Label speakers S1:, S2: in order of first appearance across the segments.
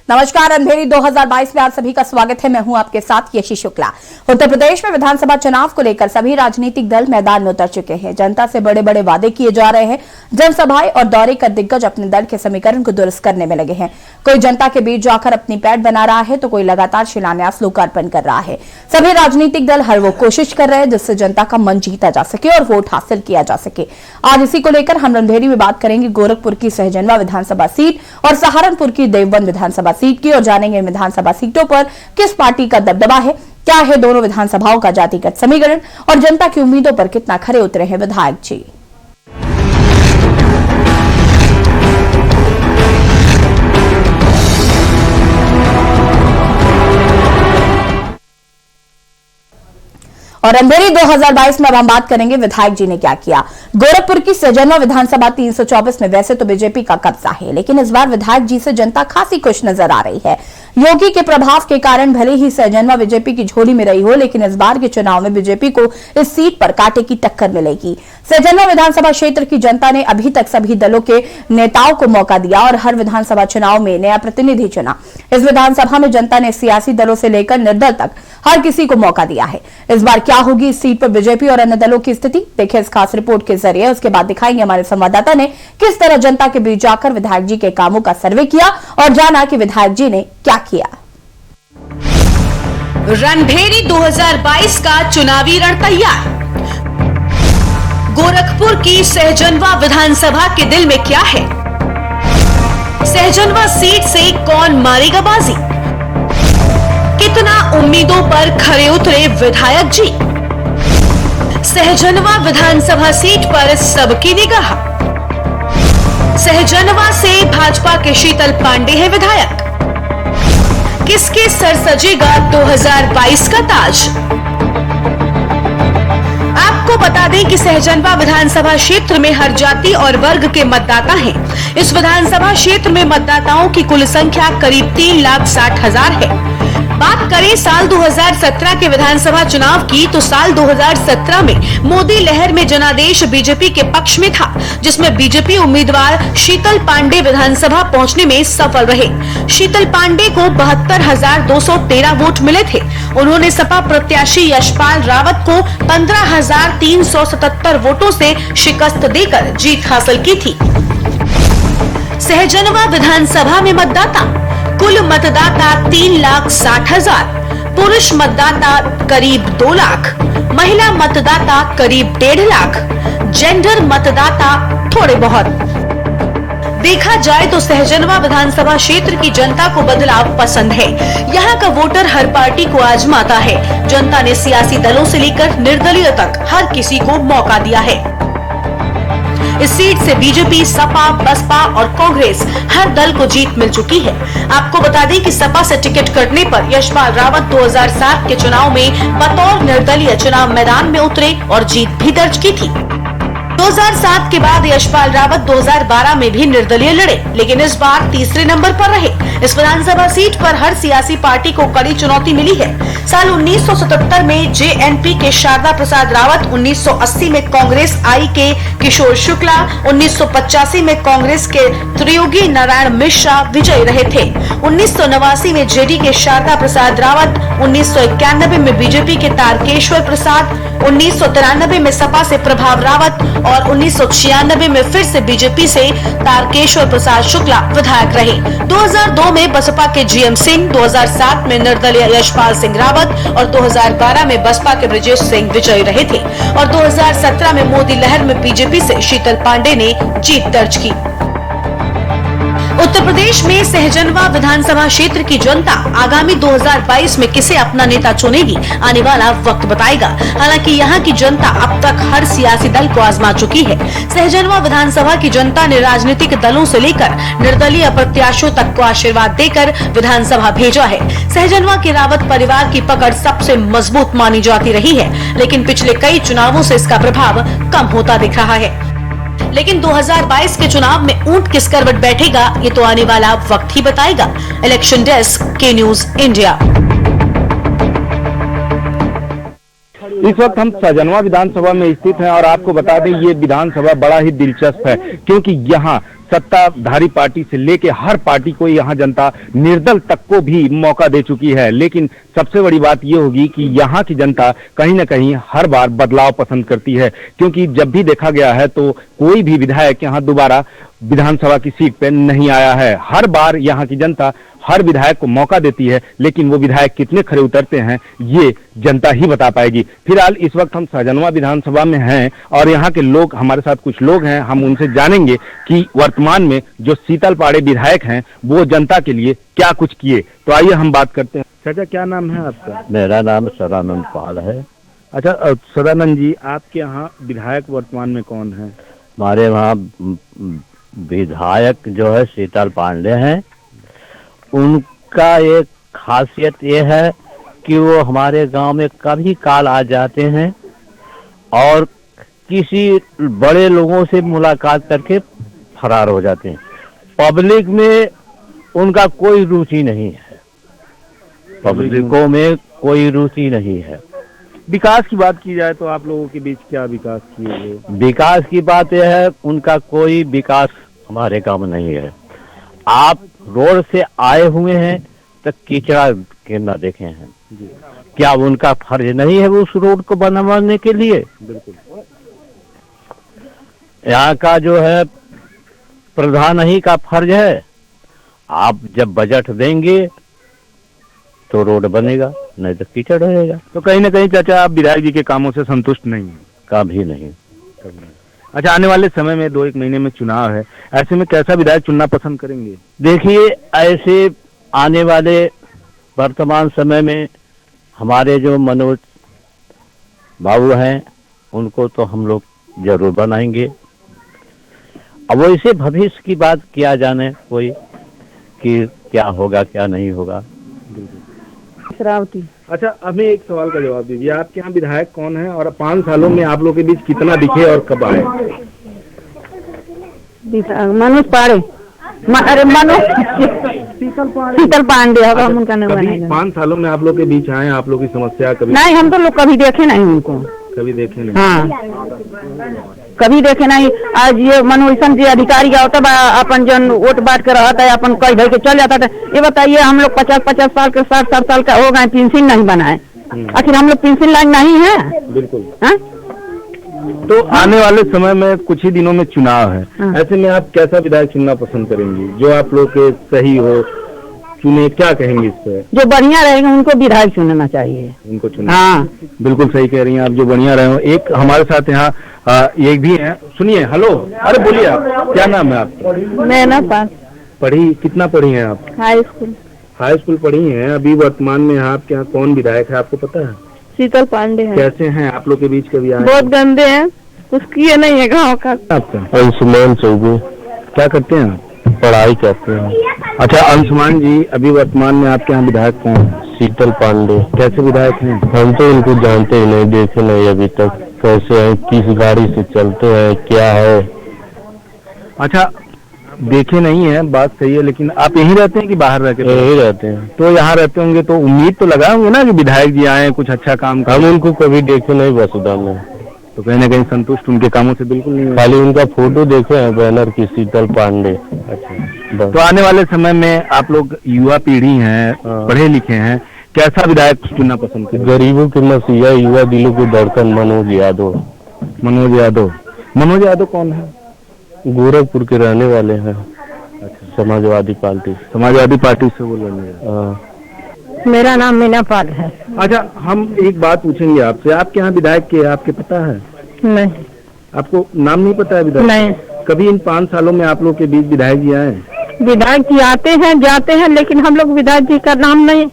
S1: नमस्कार, अंधेरी 2022 में आप सभी का स्वागत है। मैं हूं आपके साथ यशी शुक्ला। उत्तर प्रदेश में विधानसभा चुनाव को लेकर सभी राजनीतिक दल मैदान में उतर चुके हैं। जनता से बड़े बड़े वादे किए जा रहे हैं। जनसभाएं और दौरे कर दिग्गज अपने दल के समीकरण को दुरुस्त करने में लगे हैं। कोई जनता के बीच जाकर अपनी पैठ बना रहा है तो कोई लगातार शिलान्यास लोकार्पण कर रहा है। सभी राजनीतिक दल हर वो कोशिश कर रहे हैं जिससे जनता का मन जीता जा सके और वोट हासिल किया जा सके। आज इसी को लेकर हम अंधेरी में बात करेंगे गोरखपुर की सहजनवा विधानसभा सीट और सहारनपुर की देवबंद विधानसभा सीट की, और जानेंगे विधानसभा सीटों पर किस पार्टी का दबदबा है, क्या है दोनों विधानसभाओं का जातिगत समीकरण और जनता की उम्मीदों पर कितना खरे उतरे हैं विधायक जी। और अंधेरी 2022 में अब हम बात करेंगे विधायक जी ने क्या किया। गोरखपुर की सहजनवा विधानसभा 324 में वैसे तो बीजेपी का कब्जा है, लेकिन इस बार विधायक जी से जनता खासी खुश नजर आ रही है। योगी के प्रभाव के कारण भले ही सहजनवा बीजेपी की झोली में रही हो, लेकिन इस बार के चुनाव में बीजेपी को इस सीट पर कांटे की टक्कर मिलेगी। सहजनवा विधानसभा क्षेत्र की जनता ने अभी तक सभी दलों के नेताओं को मौका दिया और हर विधानसभा चुनाव में नया प्रतिनिधि चुना। इस विधानसभा में जनता ने सियासी दलों से लेकर निर्दल तक हर किसी को मौका दिया है। इस बार क्या होगी इस सीट पर बीजेपी और अन्य दलों की स्थिति, देखिए इस खास रिपोर्ट के जरिए। उसके बाद दिखाएंगे हमारे संवाददाता ने किस तरह जनता के बीच जाकर विधायक जी के कामों का सर्वे किया और जाना कि विधायक जी ने क्या किया।
S2: रणभेरी 2022 का चुनावी रण तैयार। गोरखपुर की सहजनवा विधानसभा के दिल में क्या है? सहजनवा सीट से कौन मारेगा बाजी? कितना उम्मीदों पर खरे उतरे विधायक जी? सहजनवा विधानसभा सीट पर सबकी निगाह। सहजनवा से भाजपा के शीतल पांडे हैं विधायक। किसके सर सजेगा 2022 का ताज? आपको बता दें कि सहजनवा विधानसभा क्षेत्र में हर जाति और वर्ग के मतदाता हैं। इस विधानसभा क्षेत्र में मतदाताओं की कुल संख्या करीब 3,60,000 है। बात करें साल 2017 के विधानसभा चुनाव की, तो साल 2017 में मोदी लहर में जनादेश बीजेपी के पक्ष में था, जिसमें बीजेपी उम्मीदवार शीतल पांडे विधानसभा पहुंचने में सफल रहे। शीतल पांडे को 72,213 वोट मिले थे। उन्होंने सपा प्रत्याशी यशपाल रावत को 15,377 वोटों से शिकस्त देकर जीत हासिल की थी। सहजनवा विधानसभा में मतदाता कुल मतदाता 3,60,000, पुरुष मतदाता करीब 2 लाख, महिला मतदाता करीब 1.5 लाख, जेंडर मतदाता थोड़े बहुत। देखा जाए तो सहजनवा विधानसभा क्षेत्र की जनता को बदलाव पसंद है। यहाँ का वोटर हर पार्टी को आजमाता है। जनता ने सियासी दलों से लेकर निर्दलीय तक हर किसी को मौका दिया है। इस सीट से बीजेपी, सपा, बसपा और कांग्रेस हर दल को जीत मिल चुकी है। आपको बता दें कि सपा से टिकट कटने पर यशपाल रावत 2007 के चुनाव में बतौर निर्दलीय चुनाव मैदान में उतरे और जीत भी दर्ज की थी। 2007 के बाद यशपाल रावत 2012 में भी निर्दलीय लड़े, लेकिन इस बार तीसरे नंबर पर रहे। इस विधानसभा सीट पर हर सियासी पार्टी को कड़ी चुनौती मिली है। साल 1977 में जेएनपी के शारदा प्रसाद रावत, 1980 में कांग्रेस आई के किशोर शुक्ला, 1985 में कांग्रेस के त्रियोगी नारायण मिश्रा विजयी रहे थे। 1989 में जेडी के शारदा प्रसाद रावत, 1991 में बीजेपी के तारकेश्वर प्रसाद, 1993 में सपा से प्रभाव रावत और 1996 में फिर से बीजेपी से तारकेश्वर प्रसाद शुक्ला विधायक रहे। 2002 में बसपा के जीएम सिंह, 2007 में निर्दलीय यशपाल सिंह रावत और 2012 में बसपा के ब्रजेश सिंह विजयी रहे थे और 2017 में मोदी लहर में बीजेपी से शीतल पांडे ने जीत दर्ज की। उत्तर प्रदेश में सहजनवा विधानसभा क्षेत्र की जनता आगामी 2022 में किसे अपना नेता चुनेगी, आने वाला वक्त बताएगा। हालांकि यहाँ की जनता अब तक हर सियासी दल को आजमा चुकी है। सहजनवा विधानसभा की जनता ने राजनीतिक दलों से लेकर निर्दलीय प्रत्याशियों तक को आशीर्वाद देकर विधानसभा भेजा है। सहजनवा के रावत परिवार की पकड़ सबसे मजबूत मानी जाती रही है, लेकिन पिछले कई चुनावों से इसका प्रभाव कम होता दिख रहा है। लेकिन 2022 के चुनाव में ऊंट किस करवट बैठेगा, ये तो आने वाला वक्त ही बताएगा। इलेक्शन डेस्क, के न्यूज इंडिया।
S3: इस वक्त हम सहजनवा विधानसभा में स्थित हैं और आपको बता दें ये विधानसभा बड़ा ही दिलचस्प है, क्योंकि यहाँ सत्ताधारी पार्टी से लेके हर पार्टी को यहाँ जनता निर्दल तक को भी मौका दे चुकी है, लेकिन सबसे बड़ी बात ये होगी कि यहाँ की जनता कहीं ना कहीं हर बार बदलाव पसंद करती है, क्योंकि जब भी देखा गया है तो कोई भी विधायक यहाँ दोबारा विधानसभा की सीट पे नहीं आया है। हर बार यहाँ की जनता हर विधायक को मौका देती है, लेकिन वो विधायक कितने खरे उतरते हैं ये जनता ही बता पाएगी। फिलहाल इस वक्त हम सहजनवा विधानसभा में हैं और यहाँ के लोग, हमारे साथ कुछ लोग हैं, हम उनसे जानेंगे कि वर्तमान में जो शीतल पाड़े विधायक हैं वो जनता के लिए क्या कुछ किए। तो आइए हम बात करते हैं। चाचा, क्या नाम है आपका?
S4: मेरा नाम सदानंद पाल है।
S3: अच्छा सदानंद जी, आपके यहाँ विधायक वर्तमान में कौन है?
S4: हमारे वहाँ विधायक जो है शीतल पांडे हैं। उनका एक खासियत ये है कि वो हमारे गांव में कभी काल आ जाते हैं और किसी बड़े लोगों से मुलाकात करके फरार हो जाते हैं। पब्लिक में उनका कोई रुचि नहीं है, पब्लिकों में कोई रुचि नहीं है।
S3: विकास की बात की जाए तो आप लोगों के बीच क्या विकास किए हुए?
S4: विकास की बात यह है, उनका कोई विकास हमारे गांव में नहीं है। आप रोड से आए हुए हैं तो कीचड़ा गिरना देखे हैं, क्या उनका फर्ज नहीं है उस रोड को बनवाने के लिए?
S3: बिल्कुल।
S4: यहाँ का जो है प्रधान ही का फर्ज है। आप जब बजट देंगे तो रोड बनेगा, नहीं तो कीचड़ रहेगा।
S3: तो कहीं ना कहीं चाचा आप विधायक जी के कामों से संतुष्ट नहीं हैं?
S4: कभी नहीं।
S3: अच्छा, आने वाले समय में 2-1 महीने में चुनाव है, ऐसे में कैसा विधायक चुनना पसंद करेंगे?
S4: देखिए, ऐसे आने वाले वर्तमान समय में हमारे जो मनोज बाबू हैं उनको तो हम लोग जरूर बनाएंगे। अब वैसे भविष्य की बात किया जाने कोई कि क्या होगा क्या नहीं होगा।
S5: श्रावती।
S3: अच्छा, हमें एक सवाल का जवाब दीजिए, आपके यहाँ विधायक कौन है और 5 सालों में आप लोगों के बीच कितना दिखे और कब आए?
S5: मनोज पाड़े, अरे मनोज शीतल पांडे होगा। हम उनका नाम
S3: कभी 5 सालों में आप लोग के बीच आए, आप लोग की समस्या कभी?
S5: नहीं, हम तो लोग कभी देखे नहीं उनको।
S3: कभी देखे नहीं?
S5: हाँ, कभी देखे नहीं। आज ये मनोज जी अधिकारी का होता अपन जन वोट बांट कर रहता है, अपन कई भाई के चल जाता था। ये बताइए, हम लोग 50-50 साल के 60-60 साल का हो गए, पेंशन नहीं बनाए। आखिर हम लोग पेंशन लाइन नहीं है?
S3: बिल्कुल।
S5: हाँ?
S3: तो आने वाले समय में कुछ ही दिनों में चुनाव है, ऐसे में आप कैसा विधायक चुनना पसंद करेंगे जो आप लोग के सही हो? चुने, क्या कहेंगे इस पे?
S5: जो बढ़िया रहेगा उनको विधायक चुनना चाहिए।
S3: उनको चुना?
S5: हाँ,
S3: बिल्कुल सही कह रही हैं आप, जो बढ़िया रहे हो। एक हमारे साथ यहाँ एक भी है, सुनिए। हेलो, अरे बोलिए, आप क्या नाम है आपका?
S5: मैं ना पास
S3: पढ़ी, कितना पढ़ी हैं आप?
S5: High school.
S3: हाई स्कूल पढ़ी हैं। अभी वर्तमान में आपके यहाँ कौन विधायक है आपको पता है?
S5: शीतल पांडे है।
S3: कैसे हैं आप लोग के बीच, कभी आए?
S5: बहुत गंदे हैं, कुछ किए नहीं है गाँव का।
S3: आपका
S4: अंशुमान चौबे।
S3: क्या करते हैं आप?
S4: पढ़ाई करते हैं।
S3: अच्छा अंशुमान जी, अभी वर्तमान में आपके यहाँ विधायक कौन है?
S4: शीतल पांडे।
S3: कैसे विधायक हैं?
S4: हम तो इनको जानते ही नहीं, देखे नहीं अभी तक, कैसे हैं, किस गाड़ी से चलते हैं, क्या है।
S3: अच्छा, देखे नहीं है, बात सही है, लेकिन आप यहीं रहते हैं कि बाहर रह के?
S4: यही रहते हैं।
S3: तो यहाँ रहते होंगे तो उम्मीद तो लगाए होंगे ना कि विधायक जी आए, कुछ अच्छा काम करें।
S4: हम उनको कभी देखे नहीं वसुधा में,
S3: तो कहीं ना कहीं संतुष्ट उनके कामों से बिल्कुल नहीं है?
S4: खाली उनका फोटो देखे हैं बैनर की, शीतल पांडे।
S3: अच्छा, तो आने वाले समय में आप लोग युवा पीढ़ी हैं, पढ़े लिखे हैं, कैसा विधायक चुनना पसंद करें?
S4: गरीबों के मसीहा, युवा दिलों के धड़कन मनोज यादव।
S3: मनोज यादव। मनोज यादव कौन है?
S4: गोरखपुर के रहने वाले हैं। अच्छा, समाजवादी पार्टी।
S3: समाजवादी पार्टी से बोल रहे हैं?
S5: मेरा नाम मीना पाल है।
S3: अच्छा, हम एक बात पूछेंगे आपसे, आपके यहाँ विधायक के आपके पता है?
S5: नहीं।
S3: आपको नाम नहीं पता है विधायक?
S5: नहीं।
S3: कभी इन 5 सालों में आप लोग के बीच विधायक जी आए?
S5: विधायक जी आते हैं जाते हैं, लेकिन हम लोग विधायक जी का नाम नहीं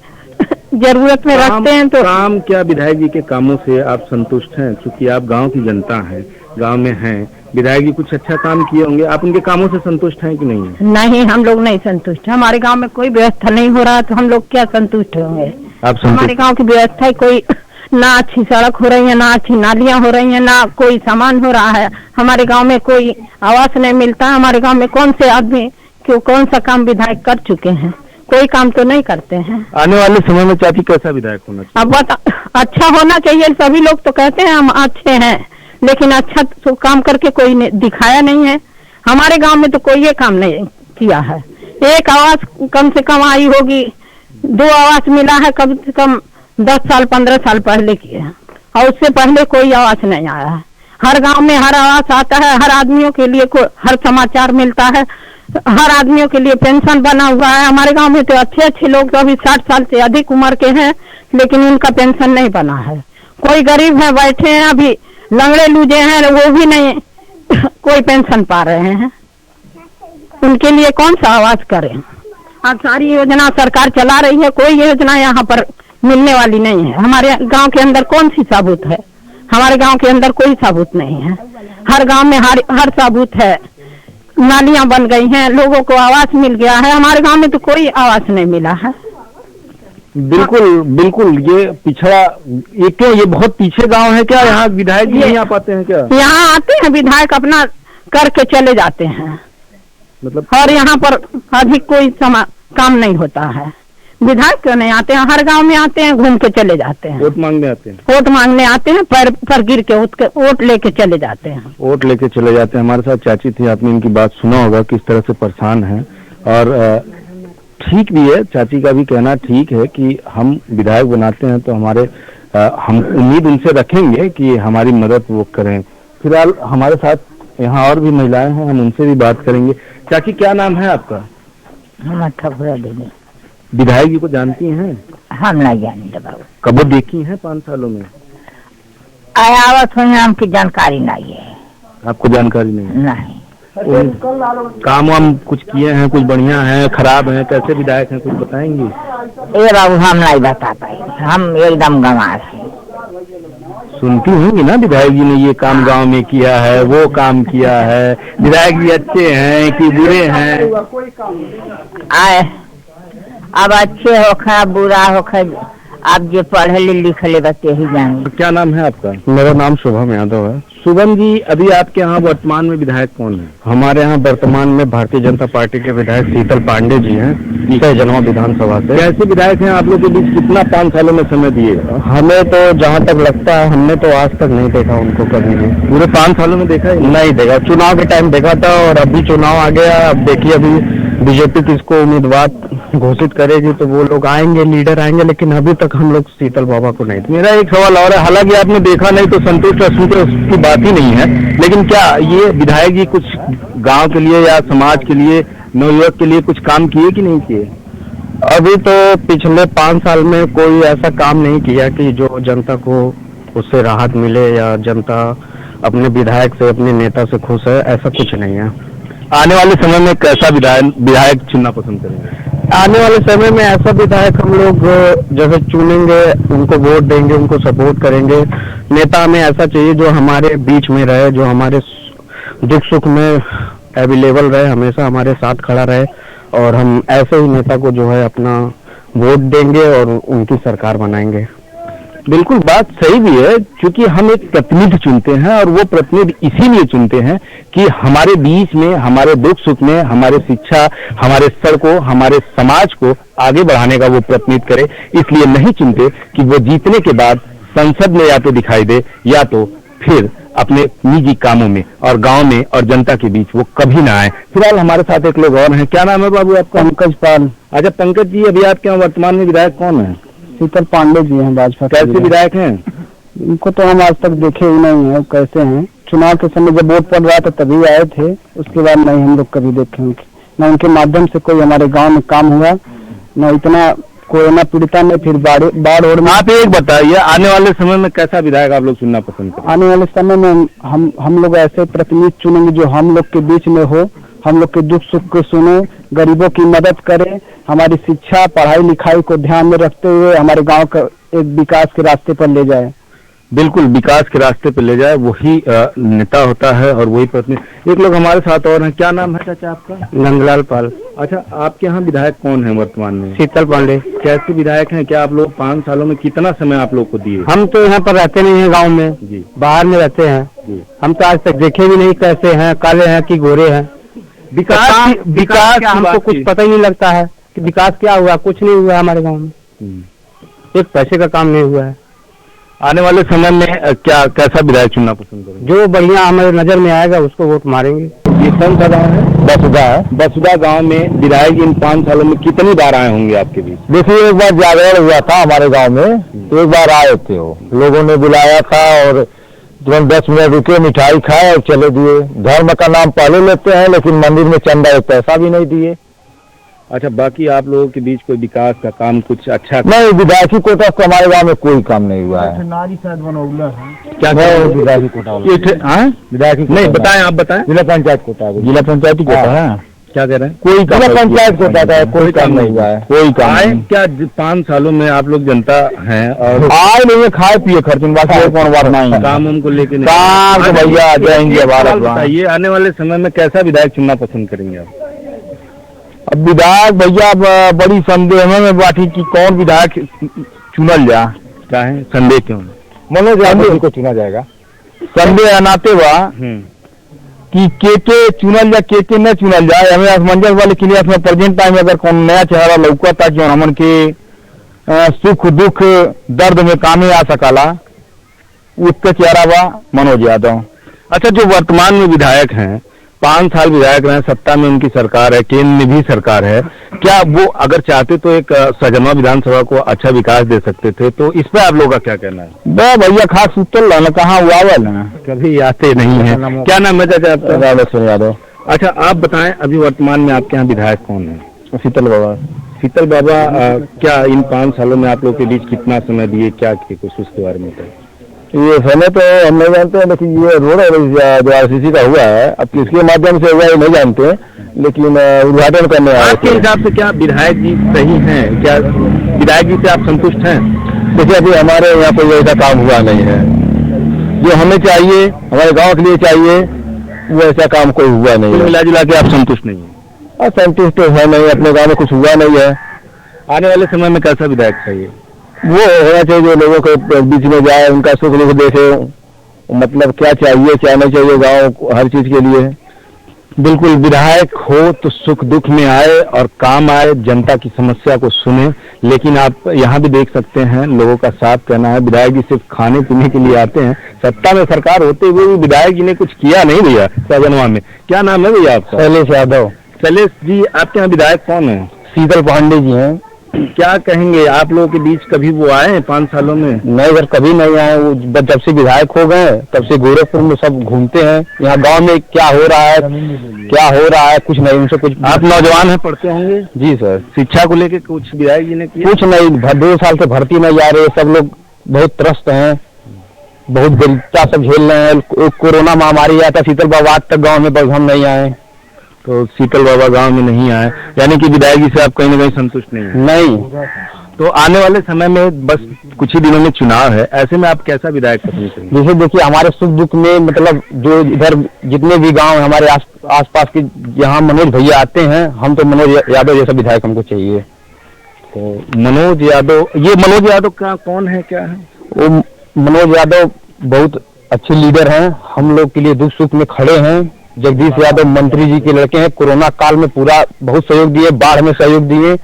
S5: जरूरत में रखते हैं। तो
S3: काम क्या विधायक जी के कामों से आप संतुष्ट हैं? क्योंकि आप गांव की जनता हैं, गांव में हैं, विधायक जी कुछ अच्छा काम किए होंगे, आप उनके कामों से संतुष्ट हैं कि नहीं है?
S5: नहीं, हम लोग नहीं संतुष्ट। हमारे गांव में कोई व्यवस्था नहीं हो रहा, तो हम लोग क्या संतुष्ट होंगे?
S3: आप
S5: हमारे गांव की व्यवस्था कोई ना अच्छी सड़क हो रही है, ना अच्छी नालियां हो रही है, ना कोई सामान हो रहा है। हमारे गांव में कोई आवास नहीं मिलता। हमारे गांव में कौन से आदमी क्यों कौन सा काम विधायक कर चुके हैं? कोई काम तो नहीं करते हैं।
S3: आने वाले समय में चाची कैसा विधायक होना चाहिए?
S5: अब बात अच्छा होना चाहिए। सभी लोग तो कहते हैं हम अच्छे हैं, लेकिन अच्छा तो काम करके कोई दिखाया नहीं है। हमारे गांव में तो कोई ये काम नहीं किया है। एक आवास कम से कम आई होगी, 2 आवास मिला है कम से कम 10 साल 15 साल पहले की है, और उससे पहले कोई आवास नहीं आया है। हर गांव में हर आवास आता है, हर आदमियों के लिए हर समाचार मिलता है, हर आदमियों के लिए पेंशन बना हुआ है। हमारे गांव में तो अच्छे अच्छे लोग तो अभी 60 साल से अधिक उम्र के हैं, लेकिन उनका पेंशन नहीं बना है। कोई गरीब है बैठे हैं, अभी लंगड़े लूजे हैं, वो भी नहीं कोई पेंशन पा रहे हैं। उनके लिए कौन सा आवास करें? अब सारी योजना सरकार चला रही है, कोई योजना यहाँ पर मिलने वाली नहीं है। हमारे गांव के अंदर कौन सी साबुत है? हमारे गांव के अंदर कोई साबुत नहीं है। हर गांव में हर साबुत है, नालियां बन गई हैं, लोगों को आवास मिल गया है। हमारे गांव में तो कोई आवास नहीं मिला है।
S3: बिल्कुल बिल्कुल, ये पिछड़ा, ये क्या, ये बहुत पीछे गांव है क्या? यहाँ विधायक जी नहीं आ पाते हैं क्या?
S5: यहाँ आते हैं विधायक, अपना करके चले जाते हैं,
S3: मतलब
S5: और यहाँ पर अधिक कोई काम नहीं होता है। विधायक क्यों नहीं आते हैं? हर गांव में आते हैं, घूम के चले जाते हैं।
S3: वोट मांगने आते हैं,
S5: वोट मांगने आते हैं, पैर पर गिर के वोट लेके चले जाते हैं।
S3: वोट लेके चले जाते हैं। हमारे साथ चाची थी, आपने इनकी बात सुना होगा किस तरह से परेशान है, और ठीक भी है, चाची का भी कहना ठीक है कि हम विधायक बनाते हैं तो हम उम्मीद उनसे रखेंगे कि हमारी मदद वो करें। फिलहाल हमारे साथ यहाँ और भी महिलाएं हैं, हम उनसे भी बात करेंगे। चाची क्या नाम है आपका? विधायक जी को जानती हैं?
S5: हम नहीं जानते बाबू,
S3: कब देखी हैं 5 सालों में?
S5: आवत हुई हमकी जानकारी नहीं है।
S3: आपको जानकारी नहीं?
S5: नहीं।
S3: काम वाम कुछ किए हैं, कुछ बढ़िया है, खराब है, कैसे विधायक हैं, कुछ बताएंगे?
S5: ये बाबू हम नहीं बता पाएंगे, हम एकदम गंवार हैं।
S3: सुनती होंगी ना विधायक जी ने ये काम गांव में किया है, वो काम किया है, विधायक जी अच्छे हैं कि बुरे हैं?
S5: आए अब अच्छे होखे बुरा होखे, आप जो पढ़े लिखे बच्चे ही जाएंगे।
S3: क्या नाम है आपका? मेरा नाम शुभम यादव है। शुभम जी, अभी आपके यहाँ वर्तमान में विधायक कौन है? हमारे यहाँ वर्तमान में भारतीय जनता पार्टी के विधायक शीतल पांडे जी हैं, जनवा विधानसभा से। कैसे विधायक हैं आप लोग के बीच? कितना 5 सालों में समय दिए? हमें तो जहाँ तक लगता है, हमने तो आज तक नहीं देखा उनको कभी भी। पूरे 5 सालों में देखा नहीं? देखा, चुनाव के टाइम देखा था, और अभी चुनाव आ गया। अब देखिए, अभी बीजेपी किसको उम्मीदवार घोषित करेगी तो वो लोग आएंगे, लीडर आएंगे, लेकिन अभी तक हम लोग शीतल बाबा को नहीं। मेरा एक सवाल और है, हालांकि आपने देखा नहीं तो संतुष्ट उसकी बात ही नहीं है, लेकिन क्या ये विधायक जी कुछ गांव के लिए या समाज के लिए, नवयुवक के लिए कुछ काम किए कि नहीं किए? अभी तो पिछले 5 साल में कोई ऐसा काम नहीं किया कि जो जनता को उससे राहत मिले, या जनता अपने विधायक से, अपने नेता से खुश है, ऐसा कुछ नहीं है। आने वाले समय में कैसा विधायक चुनना पसंद करेंगे? आने वाले समय में ऐसा विधायक हम लोग जैसे चुनेंगे, उनको वोट देंगे, उनको सपोर्ट करेंगे। नेता हमें ऐसा चाहिए जो हमारे बीच में रहे, जो हमारे दुख सुख में अवेलेबल रहे, हमेशा हमारे साथ खड़ा रहे, और हम ऐसे ही नेता को जो है अपना वोट देंगे और उनकी सरकार बनाएंगे। बिल्कुल, बात सही भी है, क्योंकि हम एक प्रतिनिधि चुनते हैं, और वो प्रतिनिधि इसीलिए चुनते हैं कि हमारे बीच में, हमारे दुख सुख में, हमारे शिक्षा, हमारे सड़कों, हमारे समाज को आगे बढ़ाने का वो प्रतिनिधि करे। इसलिए नहीं चुनते कि वो जीतने के बाद संसद में या तो दिखाई दे, या तो फिर अपने निजी कामों में और गांव में और जनता के बीच वो कभी ना आए। फिलहाल हमारे साथ एक लोग और हैं। क्या नाम है बाबू आपका? पंकज पाल। अच्छा पंकज जी, अभी आपके यहाँ वर्तमान में विधायक कौन है? शीतल पांडे जी हैं, भाजपा। कैसे विधायक हैं? इनको तो हम आज तक देखे ही नहीं है, कैसे हैं। चुनाव के समय जब वोट पड़ रहा था तभी आए थे, उसके बाद नहीं हम लोग कभी देखे उनके, न उनके माध्यम से कोई हमारे गांव में काम हुआ, न इतना कोरोना पीड़िता में, फिर बाढ़ और। आप एक बताइए, आने वाले समय में कैसा विधायक आप लोग चुनना पसंद करें? आने वाले समय में हम लोग ऐसे प्रतिनिधि चुनेंगे जो हम लोग के बीच में हो, हम लोग के दुख सुख को सुने, गरीबों की मदद करे, हमारी शिक्षा पढ़ाई लिखाई को ध्यान में रखते हुए हमारे गांव का एक विकास के रास्ते पर ले जाए। बिल्कुल, विकास के रास्ते पर ले जाए, वही नेता होता है और वही प्रतिनिधि। एक लोग हमारे साथ और हैं। क्या नाम है चाचा आपका? नंदलाल पाल। अच्छा, आपके यहाँ विधायक कौन है वर्तमान में? शीतल पांडे। कैसे विधायक हैं? क्या आप लोग 5 सालों में कितना समय आप लोग को दिए? हम तो यहाँ पर रहते नहीं है गाँव में जी, बाहर में रहते हैं जी। हम तो आज तक देखे भी नहीं कैसे हैं, काले हैं कि गोरे हैं। विकास हमको कुछ पता ही नहीं लगता है कि विकास क्या हुआ। कुछ नहीं हुआ हमारे गांव में, एक पैसे का काम नहीं हुआ है। आने वाले समय में क्या कैसा विधायक चुनना पसंद करेंगे? जो बढ़िया हमारे नजर में आएगा उसको वोट मारेंगे। ये कौन सा गाँव है?
S4: बसुधा है।
S3: बसुधा गांव में विधायक इन 5 सालों में कितनी बार आए होंगे आपके बीच?
S4: देखिए, एक बार जागरण हुआ था हमारे गांव में, तो एक बार आए थे, वो लोगों ने बुलाया था और तुरंत 10 मिनट रुके, मिठाई खाए और चले दिए। धर्म का नाम पहले लेते हैं, लेकिन मंदिर में चंदा एक पैसा भी नहीं दिए।
S3: अच्छा, बाकी आप लोगों के बीच कोई विकास का काम कुछ अच्छा?
S4: नहीं, विधायकी कोटा से हमारे गांव में कोई काम नहीं हुआ है।
S3: क्या
S4: विधायकी कोटा विधायकी
S3: नहीं बताएं, आप बताएं।
S4: जिला पंचायत कोटा, जिला पंचायती कोटा है।
S3: क्या कह रहे हैं?
S4: कोई जिला पंचायत कोटा था, कोई काम नहीं हुआ है, कोई काम
S3: आए
S4: नहीं।
S3: क्या 5 सालों में आप लोग जनता हैं और
S4: आए नहीं है, खाए पिए खर्चन, बाकी और कौन बात नहीं है।
S3: काम उनको लेके नहीं?
S4: काम तो भैया जाएंगे भारत।
S3: बताइए, आने वाले समय में कैसा विधायक चुनना पसंद करेंगे आप?
S4: अब विधायक भैया बड़ी संदेह में बाटी की कौन विधायक चुनल जा।
S3: क्या है संदेह? क्यों
S4: मनोज यादव को चुना जाएगा? संदेह अनाते हुआ कि के चुनल जा, के न चुनल जाए, हमें असमंजस वाले के लिए इसमें प्रेजेंट टाइम अगर कौन नया चेहरा लौकता जो हमन के सुख दुख दर्द में कामे आ सकाला, उसका चेहरा बा मनोज यादव।
S3: अच्छा, जो वर्तमान में विधायक हैं, 5 साल विधायक रहे, सत्ता में उनकी सरकार है, केंद्र में भी सरकार है, क्या वो अगर चाहते तो एक सजनवा विधानसभा को अच्छा विकास दे सकते थे? तो इस पे आप लोगों का क्या कहना है?
S4: भैया खास सुतल रहना, कहाँ हुआ ना,
S3: कभी आते नहीं है। क्या नाम है चाचा आपका?
S4: रामेश्वर यादव।
S3: अच्छा, आप बताएं, अभी वर्तमान में आपके यहाँ विधायक कौन है?
S4: शीतल बाबा।
S3: शीतल बाबा, क्या इन 5 सालों में आप लोग के बीच कितना समय दिए, क्या किए, कुछ उसके बारे में बताइए।
S4: ये समय तो हम नहीं जानते हैं, लेकिन ये रोड जो आरसीसी का हुआ है, अब किसके माध्यम से हुआ ये नहीं जानते, लेकिन उद्घाटन करने आए
S3: आपके
S4: थे।
S3: हिसाब से क्या विधायक जी सही हैं? क्या विधायक जी से आप संतुष्ट हैं?
S4: देखिए, अभी हमारे यहाँ कोई ऐसा काम हुआ नहीं है जो हमें चाहिए, हमारे गांव के लिए चाहिए, वो ऐसा काम कोई हुआ नहीं
S3: कुल
S4: है।
S3: मिला जुला के आप संतुष्ट नहीं हैं?
S4: संतुष्ट तो है नहीं, अपने गाँव में कुछ हुआ नहीं है।
S3: आने वाले समय में कैसा विधायक चाहिए?
S4: वो होना चाहिए जो लोगों के बीच में जाए, उनका सुख दुख देखे, मतलब क्या चाहिए क्या नहीं चाहिए गाँव हर चीज के लिए।
S3: बिल्कुल, विधायक हो तो सुख दुख में आए और काम आए, जनता की समस्या को सुने। लेकिन आप यहाँ भी देख सकते हैं, लोगों का साफ कहना है विधायक जी सिर्फ खाने पीने के लिए आते हैं। सत्ता में सरकार होते हुए भी विधायक जी ने कुछ किया नहीं भैया सजनवा में। क्या नाम है भैया आपका?
S4: शैलेश यादव।
S3: शैलेश जी, आपके यहाँ विधायक कौन है?
S4: शीतल पांडे जी हैं।
S3: क्या कहेंगे, आप लोगों के बीच कभी वो आए हैं 5 सालों में?
S4: नहीं सर, कभी नहीं आए। वो जब से विधायक हो गए तब से गोरखपुर में सब घूमते हैं, यहाँ गांव में क्या हो रहा है कुछ नहीं, उनसे कुछ।
S3: आप नौजवान हैं, पढ़ते होंगे?
S4: जी सर।
S3: शिक्षा को लेके कुछ विधायक जी ने किया?
S4: कुछ नहीं, 2 साल से भर्ती नहीं जा रहे, सब लोग बहुत त्रस्त हैं, बहुत गरीबता सब झेल रहे हैं। कोरोना महामारी आया था, शीतल बाबा आज तक गाँव में बस हम नहीं आए।
S3: तो शीतल बाबा गांव में नहीं आए, यानी कि विधायक जी से आप कहीं ना कहीं संतुष्ट नहीं हैं?
S4: नहीं।
S3: तो आने वाले समय में बस कुछ ही दिनों में चुनाव है, ऐसे में आप कैसा विधायक पसंद करेंगे?
S4: जैसे देखिए, हमारे सुख दुख में मतलब जो इधर जितने भी गांव हमारे आसपास के, यहाँ मनोज भैया आते हैं, हम तो मनोज यादव जैसा विधायक हमको चाहिए।
S3: तो मनोज यादव, ये मनोज यादव का कौन है, क्या है
S4: वो? मनोज यादव बहुत अच्छे लीडर हैं, हम लोग के लिए दुख सुख में खड़े हैं। जगदीश यादव मंत्री जी के लड़के हैं, कोरोना काल में पूरा बहुत सहयोग दिए, बाढ़ में सहयोग दिए।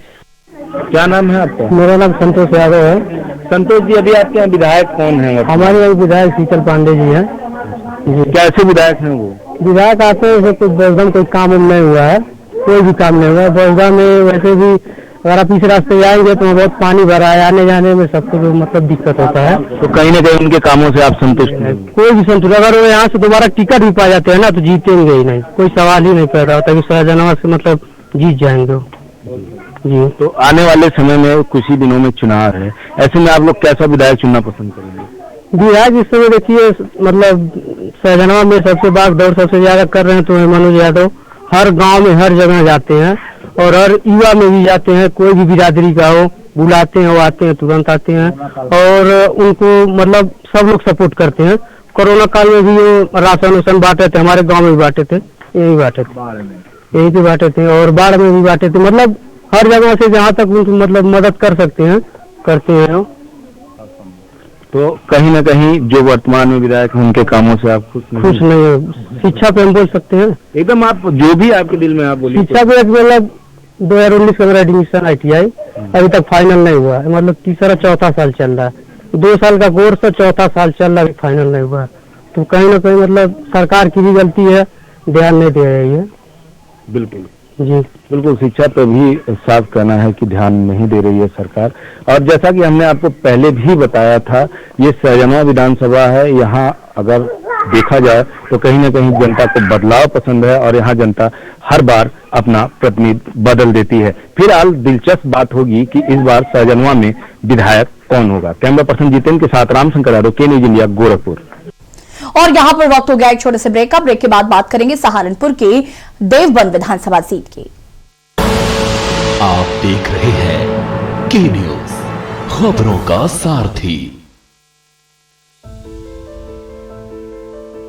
S3: क्या नाम है आपका?
S4: मेरा नाम संतोष यादव है।
S3: संतोष जी, अभी आपके यहाँ विधायक कौन है?
S4: हमारे यहाँ विधायक शीतल पांडे जी हैं।
S3: कैसे विधायक हैं वो?
S4: विधायक आते हैं, कुछ बोलदम कोई काम नहीं हुआ है, कोई भी काम नहीं हुआ है। बोलदम में वैसे भी अगर आप इस रास्ते जाएंगे तो बहुत पानी भरा है, आने जाने में सबको मतलब दिक्कत होता है।
S3: तो कहीं ना कहीं उनके कामों से आप संतुष्ट हैं?
S4: कोई भी संतुष्ट, अगर वो यहाँ से दोबारा टिकट भी पा जाते हैं ना तो जीतेंगे ही नहीं, कोई सवाल ही नहीं पैदा होता कि सहजनवा से मतलब जीत जाएंगे जी।
S3: तो आने वाले समय में कुछ ही दिनों में चुनाव है, ऐसे में आप लोग कैसा विधायक चुनना पसंद करेंगे?
S4: विधायक इस समय देखिए, मतलब सहजनवा में सबसे भाग दौड़ सबसे ज्यादा कर रहे हैं तो मनोज यादव। हर गांव में हर जगह जाते हैं और हर युवा में भी जाते हैं, कोई भी बिरादरी का हो बुलाते हैं, वो आते हैं, तुरंत आते हैं और उनको मतलब सब लोग सपोर्ट करते हैं। कोरोना काल में भी वो राशन वासन बांटे थे, हमारे गांव में भी बांटे थे, यही बांटे थे, यही पे बांटे थे और बाढ़ में भी बांटे थे। मतलब हर जगह से जहाँ तक उनको मतलब मदद कर सकते हैं करते हैं।
S3: तो कहीं ना कहीं जो वर्तमान में विधायक हैं उनके कामों से आप खुश
S4: नहीं है। शिक्षा पे हम बोल सकते हैं
S3: एकदम, आप जो भी आपके दिल में आप बोलिए।
S4: शिक्षा पे मतलब 2019 का मेरा एडमिशन ITI अभी तक फाइनल नहीं हुआ है, मतलब तीसरा चौथा साल चल रहा है। 2 साल का कोर्स है, चौथा साल चल रहा है, अभी फाइनल नहीं हुआ है। तो कहीं ना कहीं मतलब सरकार की भी गलती है,
S6: ध्यान नहीं दे रही है।
S3: बिल्कुल
S6: जी
S3: बिल्कुल, शिक्षा पे भी साफ कहना है कि ध्यान नहीं दे रही है सरकार। और जैसा कि हमने आपको पहले भी बताया था, ये सहजनवा विधानसभा है। यहाँ अगर देखा जाए तो कहीं ना कहीं जनता को बदलाव पसंद है और यहाँ जनता हर बार अपना प्रतिनिधि बदल देती है। फिलहाल दिलचस्प बात होगी कि इस बार सहजनवा में विधायक कौन होगा। कैमरा पर्सन जितेंद्र के साथ रामशंकर यादव, के न्यूज इंडिया, गोरखपुर।
S1: और यहाँ पर वक्त हो गया एक छोटे से ब्रेक का। ब्रेक के बाद बात करेंगे सहारनपुर की देवबंद विधानसभा सीट की।
S7: आप देख रहे हैं के न्यूज, खबरों का सारथी।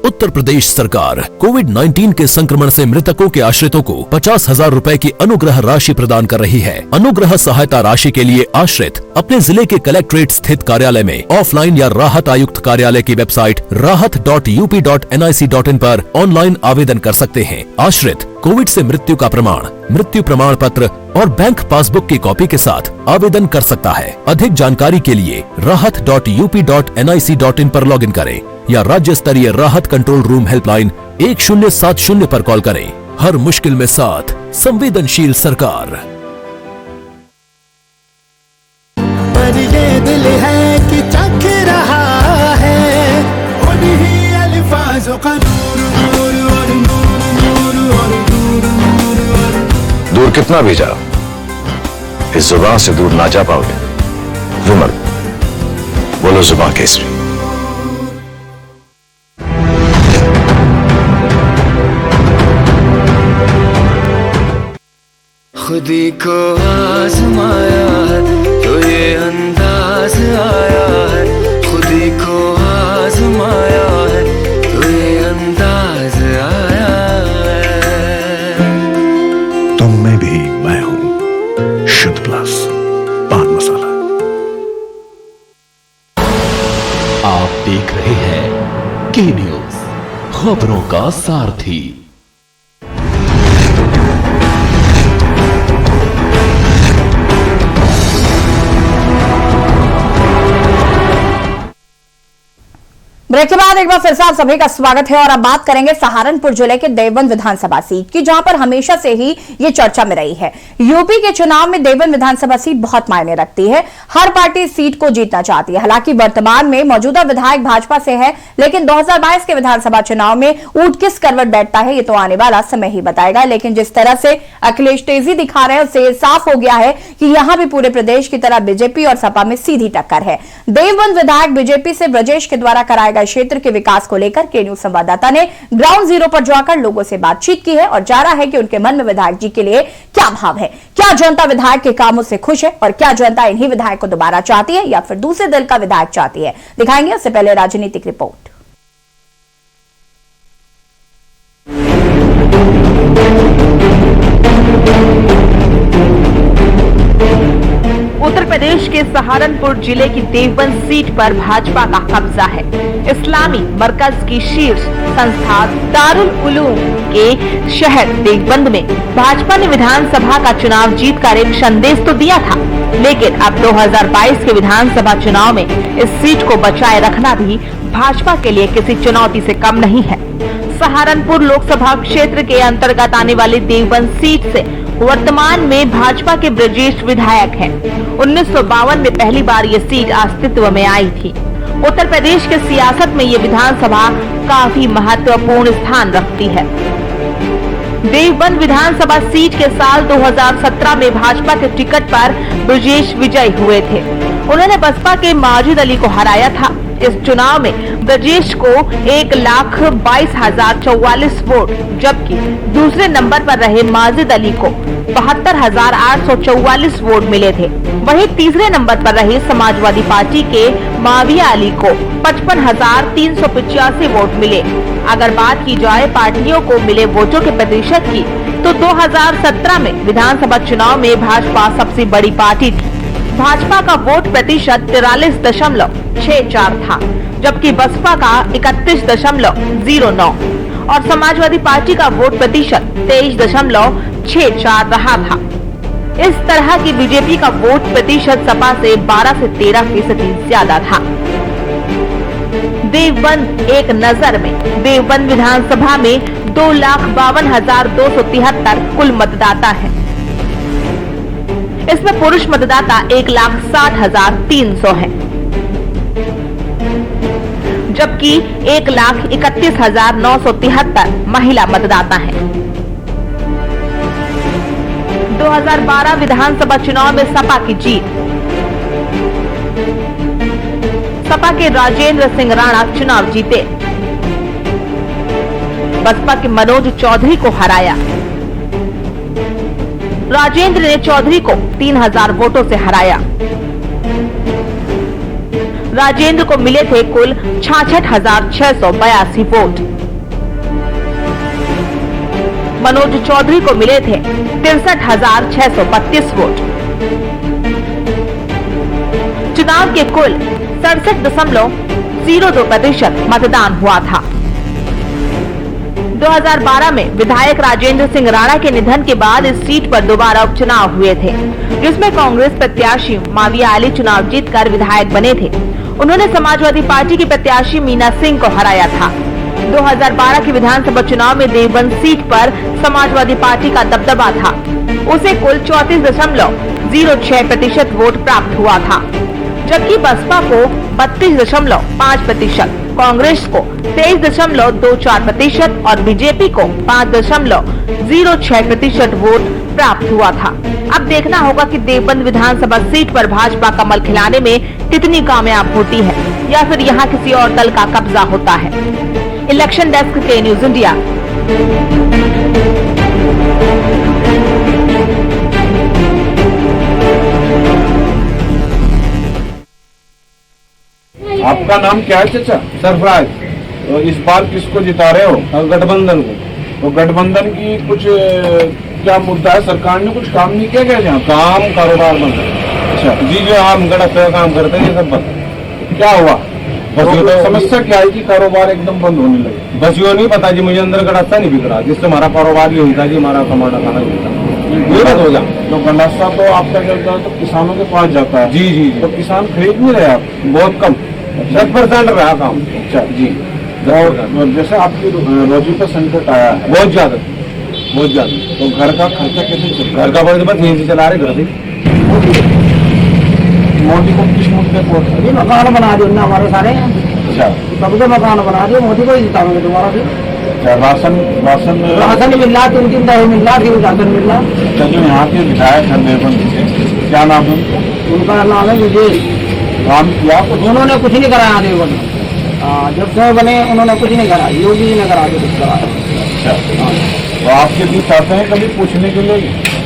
S7: उत्तर प्रदेश सरकार कोविड-19 के संक्रमण से मृतकों के आश्रितों को 50,000 रुपए की अनुग्रह राशि प्रदान कर रही है। अनुग्रह सहायता राशि के लिए आश्रित अपने जिले के कलेक्ट्रेट स्थित कार्यालय में ऑफलाइन या राहत आयुक्त कार्यालय की वेबसाइट rahat.up.nic.in पर ऑनलाइन आवेदन कर सकते हैं। आश्रित कोविड से मृत्यु का प्रमाण, मृत्यु प्रमाण पत्र और बैंक पासबुक की कॉपी के साथ आवेदन कर सकता है। अधिक जानकारी के लिए rahat.up.nic.in पर लॉगिन करें या राज्य स्तरीय राहत कंट्रोल रूम हेल्पलाइन 1070 पर कॉल करें। हर मुश्किल में साथ, संवेदनशील सरकार।
S8: पर ये दिल है कि चख रहा है उन्हीं अल्फाजों का नूर नूर और नूर नूर और नूर नूर और
S9: दूर कितना भी जाओ, इस जुबान से दूर ना जा पाओगे। विमल, बोलो जुबान केसरी।
S8: खुदी को आजमाया है तो ये अंदाज आया है, खुदी को आजमाया है तो ये अंदाज आया है।
S9: तुम में भी मैं हूं, शुद्ध प्लस पान मसाला।
S7: आप देख रहे हैं के न्यूज, खबरों का सारथी।
S1: ब्रेक के बाद एक बार फिर से आप सभी का स्वागत है और अब बात करेंगे सहारनपुर जिले के देवबंद विधानसभा सीट की, जहां पर हमेशा से ही ये चर्चा में रही है। यूपी के चुनाव में देवबंद विधानसभा सीट बहुत मायने रखती है। हर पार्टी इस सीट को जीतना चाहती है। हालांकि वर्तमान में मौजूदा विधायक भाजपा से है, लेकिन 2022 के विधानसभा चुनाव में ऊंट किस करवट बैठता है ये तो आने वाला समय ही बताएगा। लेकिन जिस तरह से अखिलेश तेजी दिखा रहे हैं उससे साफ हो गया है कि यहां भी पूरे प्रदेश की तरह बीजेपी और सपा में सीधी टक्कर है। देवबंद विधायक बीजेपी से ब्रजेश के द्वारा कराए गए क्षेत्र के विकास को लेकर के न्यूज संवाददाता ने ग्राउंड जीरो पर जाकर लोगों से बातचीत की है और जाना है कि उनके मन में विधायक जी के लिए क्या भाव है। क्या जनता विधायक के कामों से खुश है और क्या जनता इन्हीं विधायक को दोबारा चाहती है या फिर दूसरे दल का विधायक चाहती है, दिखाएंगे। उससे पहले राजनीतिक रिपोर्ट।
S2: उत्तर प्रदेश के सहारनपुर जिले की देवबंद सीट पर भाजपा का कब्जा है। इस्लामी मरकज की शीर्ष संस्था दारुल उलूम के शहर देवबंद में भाजपा ने विधानसभा का चुनाव जीतकर एक संदेश तो दिया था, लेकिन अब 2022 के विधानसभा चुनाव में इस सीट को बचाए रखना भी भाजपा के लिए किसी चुनौती से कम नहीं है। सहारनपुर लोकसभा क्षेत्र के अंतर्गत आने वाली देवबंद सीट से वर्तमान में भाजपा के ब्रजेश विधायक हैं। 1952 में पहली बार ये सीट अस्तित्व में आई थी। उत्तर प्रदेश के सियासत में ये विधानसभा काफी महत्वपूर्ण स्थान रखती है। देवबंद विधानसभा सीट के साल 2017 में भाजपा के टिकट पर ब्रजेश विजयी हुए थे। उन्होंने बसपा के माजिद अली को हराया था। इस चुनाव में ब्रजेश को 1,22,044 वोट, जबकि दूसरे नंबर पर रहे माजिद अली को 72,844 वोट मिले थे। वहीं तीसरे नंबर पर रहे समाजवादी पार्टी के माविया अली को 55,385 वोट मिले। अगर बात की जाए पार्टियों को मिले वोटों के प्रतिशत की, तो 2017 में विधानसभा चुनाव में भाजपा सबसे बड़ी पार्टी थी। भाजपा का वोट प्रतिशत 43.64 था, जबकि बसपा का 31.09 और समाजवादी पार्टी का वोट प्रतिशत 23.64 रहा था। इस तरह की बीजेपी का वोट प्रतिशत सपा से 12 से 13% ज्यादा था। देवबंद एक नजर में देवबंद विधानसभा में 2,52,273 कुल मतदाता हैं। इसमें पुरुष मतदाता 1,60,300 हैं, जबकि 1,31,973 महिला मतदाता हैं। 2012 विधानसभा चुनाव में सपा की जीत। सपा के राजेंद्र सिंह राणा चुनाव जीते, बसपा के मनोज चौधरी को हराया। राजेंद्र ने चौधरी को 3,000 वोटों से हराया। राजेंद्र को मिले थे कुल 66,682 वोट। मनोज चौधरी को मिले थे 63,632 वोट। चुनाव के कुल 67.02% मतदान हुआ था। 2012 में विधायक राजेंद्र सिंह राणा के निधन के बाद इस सीट पर दोबारा उपचुनाव हुए थे, जिसमें कांग्रेस प्रत्याशी माविया अली चुनाव जीतकर विधायक बने थे। उन्होंने समाजवादी पार्टी की प्रत्याशी मीना सिंह को हराया था। 2012 के विधानसभा चुनाव में देवबंद सीट पर समाजवादी पार्टी का दबदबा था। उसे कुल 34.06% वोट प्राप्त हुआ था, जबकि बसपा को 32.5%, कांग्रेस को 23.24% और बीजेपी को 5.06% वोट प्राप्त हुआ था। अब देखना होगा कि देवबंद विधानसभा सीट पर भाजपा कमल खिलाने में कितनी कामयाब होती है या फिर यहाँ किसी और दल का कब्जा होता है। इलेक्शन डेस्क के न्यूज इंडिया।
S6: आपका नाम क्या है चाचा? सरफराज। तो इस बार किसको जिता रहे हो? गठबंधन को। तो गठबंधन की कुछ क्या मुद्दा है? सरकार ने कुछ काम नहीं किया क्या? यहाँ काम कारोबार बंद है। अच्छा जी, जो हम गलत काम करते हैं ये सब बंद। क्या हुआ? बस तो समस्या क्या है कि कारोबार एकदम बंद होने लगे? बस यो नहीं पता जी, मुझे अंदर गड़ासा नहीं बिक रहा, जिससे हमारा कारोबार भी होता जी, हमारा टमाटर खाना भी होता हो जा। तो गंडासा तो आपका चलता है तो किसानों के पास जाता है। जी जी। तो किसान खरीद नहीं रहे आप? बहुत कम, 10% रहा काम। अच्छा जी। और जैसे आपकी रोजी पर संकट आया है बहुत ज्यादा, बहुत ज्यादा, तो घर का खर्चा कैसे चल रहा है? घर का बस यहीं से चला रहे घर से। मोदी को किस मुद्दे को? मकान बना दिए ना हमारे सारे। अच्छा, सबके मकान बना दिए, मोदी को ही जिताओगे दोबारा फिर। अच्छा, राशन मिल रहा, 3-3 दही मिल रहा, फिर राशन मिल रहा। अच्छा, जो यहाँ के विधायक हैं देवबंद के, क्या नाम है उनका? नाम है विजय। काम किया उन्होंने? कुछ नहीं कराया देवबंद। जब से बने उन्होंने कुछ नहीं करा, योगी ने करा के कुछ कराया। अच्छा, तो आपके बीच आते हैं कभी पूछने के लिए?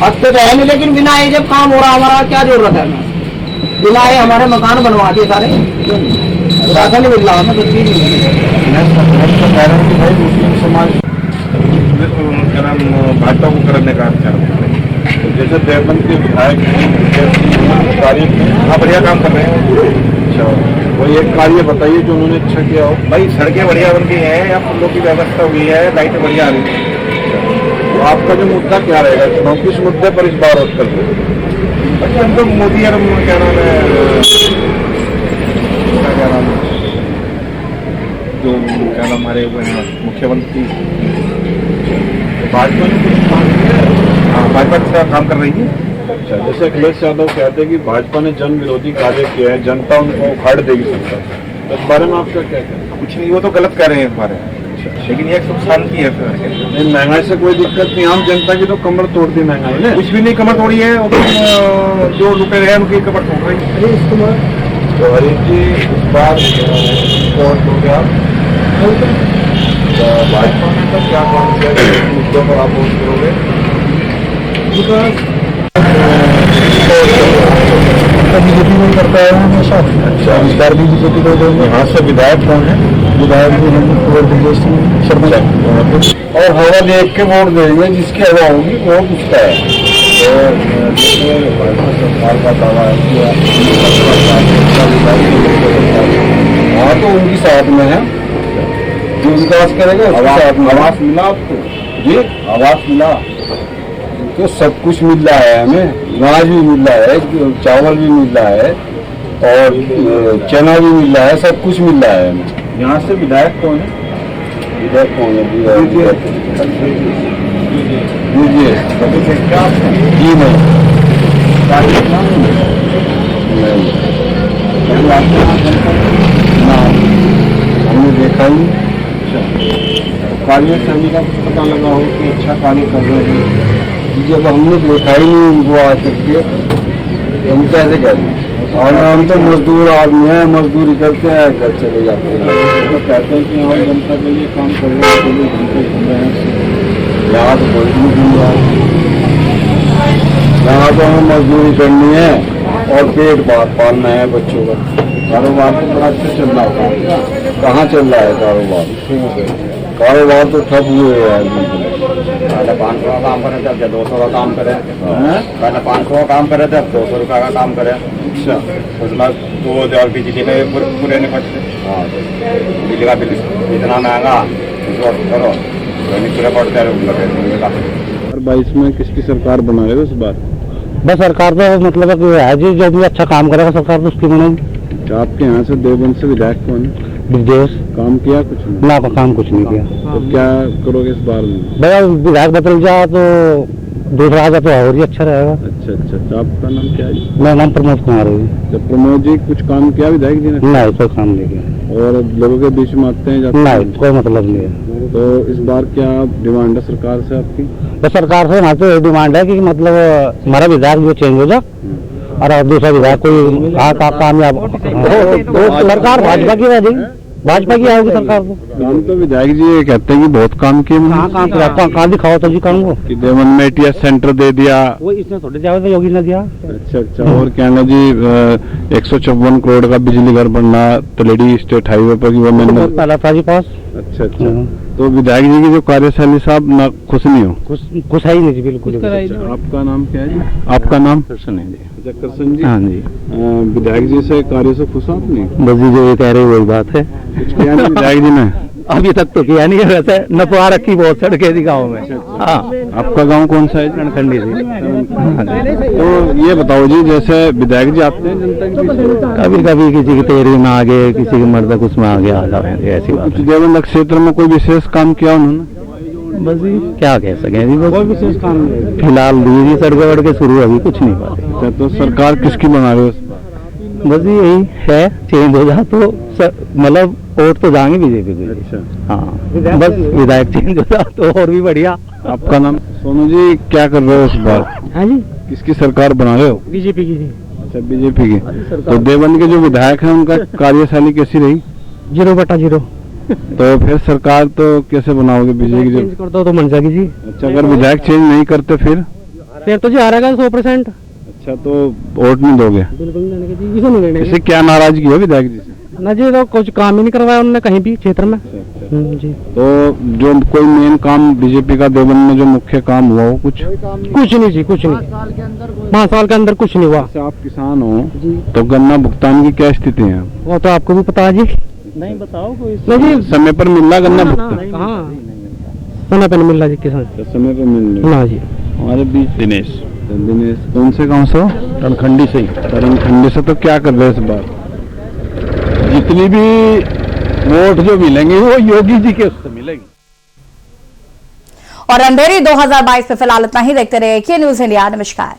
S6: आते तो है नहीं, लेकिन बिना ये जब काम हो रहा हमारा क्या जरूरत है? बिना ये हमारे मकान बनवा दिए सारे, राशन नहीं मिल रहा हमें कुछ भी नहीं। भाई मुस्लिम समाज भाजपा को करने का विचार, तो जैसे देवबंद के विधायक कार्य बढ़िया काम कर रहे हैं। अच्छा, वो एक कार्य बताइए जो उन्होंने अच्छा किया हो। भाई सड़कें बढ़िया बन गई हैं, या पुलों की व्यवस्था हुई है, लाइटें बढ़िया आ रही है। तो आपका जो मुद्दा क्या रहेगा? चुनाव किस मुद्दे पर इस बार वोट कर रहे? अच्छा, हम तो मोदी और क्या नाम है, क्या नाम है जो क्या नाम हमारे मुख्यमंत्री, भाजपा ने कुछ काम किया? हाँ, भाजपा के साथ काम कर रही है। अच्छा, जैसे अखिलेश यादव कहते हैं कि भाजपा ने जन विरोधी कार्य किया है, जनता उनको उखाड़ देगी सरकार, तो इस बारे में आपका क्या कहना है? कुछ नहीं, वो तो गलत कह रहे हैं इस बारे में। लेकिन ये सुख शांति है। महंगाई से कोई दिक्कत नहीं, आम जनता की तो कमर तोड़ दी महंगाई ने। कुछ भी नहीं कमर तोड़ी है, जो रुपए रहे उनकी कमर तोड़ रही है। तो हरीश जी इस बार वोट हो गया, भाजपा ने तो क्या काम किया, मुद्दों पर आप वोट करोगे? बीजेपी में करता है हमेशा। अच्छा, इस बार भी बीजेपी को देंगे। यहाँ से विधायक कौन है? विधायक भी शर्मा। और हवा देख के वोट देंगे, जिसकी हवा होगी वो पूछता है। तो सरकार का दावा है कि हाँ, तो उनकी साथ में है, जो विकास करेगा आवास मिला आपको? जी, आवास मिला तो सब कुछ मिल रहा है हमें, अनाज भी मिल रहा है, चावल भी मिल रहा है और चना भी मिल रहा है, सब कुछ मिल रहा है हमें। यहाँ से विधायक कौन है? हमने देखा ही कार्य सभी का पता लगा हो कि अच्छा कार्य कर रहे हैं। जब हमने देखा ही नहीं उनको आ सकते हम कैसे करें। और हम तो मजदूर आदमी हैं, मजदूरी करते हैं, घर चले जाते हैं। तो कहते हैं कि हम जनता के लिए काम कर रहे हैं, तो लिए घंटे घूम रहे हैं। यहाँ तो कोई नहीं घूम रहा है। यहाँ तो हमें मजदूरी करनी है और पेट पालना है बच्चों का। कारोबार तो बड़ा अच्छा चल रहा है। कहाँ चल रहा है कारोबार? कारोबार तो ठप हुए हैं।
S10: पहले 500 का काम करे थे, अब 200 का काम करे। पहले 500 का काम करे थे, अब 200 रुपये का काम करे।
S6: अच्छा,
S10: उसमें 2000 बिजली में पूरे निपटते। हाँ, बिजली का बिल इतना महंगा करो पूरे पड़ते हैं।
S6: 2022 में किसकी सरकार बना रहे हो इस बार?
S4: बस सरकार तो मतलब है जी, जो भी अच्छा काम करेगा सरकार तो उसकी बनाएगी।
S6: आपके यहाँ से देवबंद से विधायक कौन है?
S4: विदेश
S6: काम किया कुछ नहीं?
S4: ना काम कुछ नहीं किया।
S6: तो क्या करोगे इस बार में?
S4: भैया विधायक बदल जाए तो दूसरा आ जाए तो और ही अच्छा रहेगा।
S6: अच्छा, तो आपका नाम क्या है?
S4: मेरा नाम प्रमोद कुमार है।
S6: जब प्रमोद जी कुछ काम किया विधायक जी ने?
S4: नहीं, कोई काम नहीं किया।
S6: और लोगों के बीच में आते हैं जाते हैं?
S4: नहीं, कोई मतलब नहीं है।
S6: तो इस बार क्या डिमांड है सरकार से आपकी?
S4: बस सरकार से हमारी तो डिमांड है कि मतलब हमारा विधायक जो चेंज हो जाए और अब दूसरा विधायक कोई कामयाब हो। सरकार भाजपा की रहेगी, भाजपा की आएगी सरकार को।
S6: काम तो विधायक जी ये कहते हैं कि बहुत काम किए।
S4: कहाँ दिखाओ तो जी काम को
S6: कि देवन में ATS सेंटर दे दिया।
S4: वो इसने थोड़े जाओ योगी ने दिया।
S6: अच्छा, और क्या ना जी 154 करोड़ का बिजली घर बनना तलेडी स्टेट हाईवे पर वो मैंने
S4: पहला था जी पास।
S6: अच्छा, तो विधायक जी की जो कार्यशैली साहब ना खुश नहीं हो?
S4: खुश है ही नहीं जी, बिल्कुल।
S6: आपका नाम क्या है जी? आपका नाम?
S4: कृष्ण है जी।
S6: अच्छा, कृष्ण जी।
S4: हाँ जी।
S6: विधायक जी से कार्य से खुश आप नहीं?
S4: बस जी जो ये कह रहे वही बात है।
S6: कुछ किया नहीं विधायक जी ने?
S4: अभी तक तो किया नहीं है, वैसे नपवा रखी बहुत सड़कें थी गाँव में। हाँ।
S6: आपका गांव कौन सा है?
S4: रणखंडी से।
S6: तो ये बताओ जी, जैसे विधायक जी आते हैं जनता के बीच,
S4: कभी कभी किसी की तेरी में आगे, किसी की मर्द कुछ में आगे आ जाए, ऐसी बात
S6: कुछ देवबंद क्षेत्र में कोई विशेष काम किया उन्होंने?
S4: बस जी क्या कह सके जी, कोई विशेष काम फिलहाल दी सड़के वड़के शुरू अभी कुछ नहीं पाते।
S6: तो सरकार किसकी बना रहे हो?
S4: बस जी यही है, चेंज हो जाए तो मतलब वोट तो जाएंगे बीजेपी को।
S6: अच्छा,
S4: हाँ, बस विधायक चेंज हो जाए तो और भी बढ़िया।
S6: आपका नाम? सोनू जी, क्या कर रहे हो इस बार?
S4: हाँ जी,
S6: किसकी सरकार बना रहे हो?
S4: बीजेपी की जी।
S6: अच्छा, बीजेपी की। तो देवबंद के जो विधायक हैं उनका कार्यशैली कैसी रही?
S4: 0/0।
S6: तो फिर सरकार तो कैसे बनाओगे बीजेपी?
S4: चेंज कर दो तो बन जाएगी जी।
S6: अच्छा, अगर विधायक चेंज नहीं करते फिर
S4: तो जी आ रहेगा 100%।
S6: अच्छा, तो वोट नहीं दोगे?
S4: बिल्कुल नहीं देंगे।
S6: इससे क्या नाराजगी है विधायक जी से?
S4: ना जी, तो कुछ काम ही नहीं करवाया उन्होंने कहीं भी क्षेत्र में। जी।
S6: तो जो कोई मेन काम बीजेपी का देवबंद में जो मुख्य काम हुआ वो कुछ
S4: नहीं जी, कुछ नहीं। 5 साल के अंदर कुछ नहीं हुआ।
S6: जैसे आप किसान हो तो गन्ना भुगतान की क्या स्थिति है?
S4: वो तो आपको भी पता है जी। नहीं बताओ कोई। नहीं जी,
S6: समय पर मिल रहा गन्ना भुगतान?
S4: कहाँ समय पर नहीं मिल रहा जी किसान।
S6: समय पर मिल रहा
S4: ना जी।
S6: हमारे बीच दिनेश कौन से गांव से हो? रणखंडी से। रणखंडी से। तो क्या कर रहे हैं इस बार? जितनी भी वोट जो मिलेंगे वो योगी जी के उससे मिलेंगे।
S1: और अंधेरी 2022 में फिलहाल इतना ही। देखते रहिए के न्यूज़ इंडिया। नमस्कार।